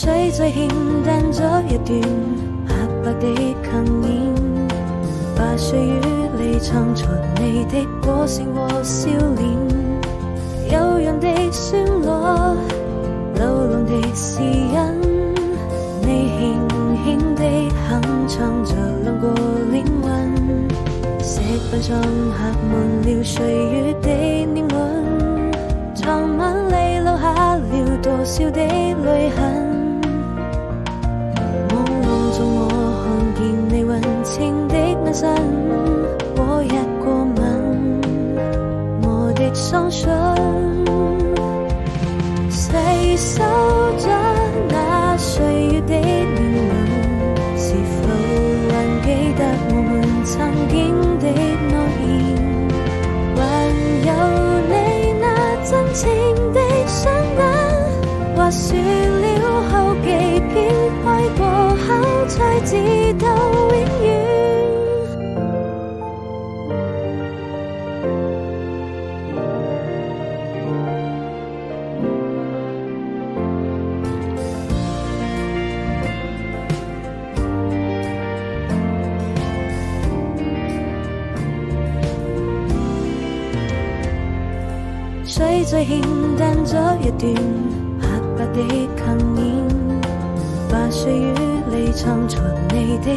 水最欠淡咗一段白白的幸免，把歲月裏藏藏你的歌聲和笑臉，悠揚的旋律，流浪的詩音，你輕輕地哼唱着兩個靈魂，石板上刻滿了歲月的年輪，藏滿你留下了多少的淚痕。朦朧中我看見你溫情的眼神和一個吻，我的雙唇細數着那歲月的年輪，是否還記得我們曾經的諾言，還有你那真情的雙眼，或說了好幾遍愛過後才知道永遠。水最欠淡咗一段白白的幸免，把歲月裏藏藏你的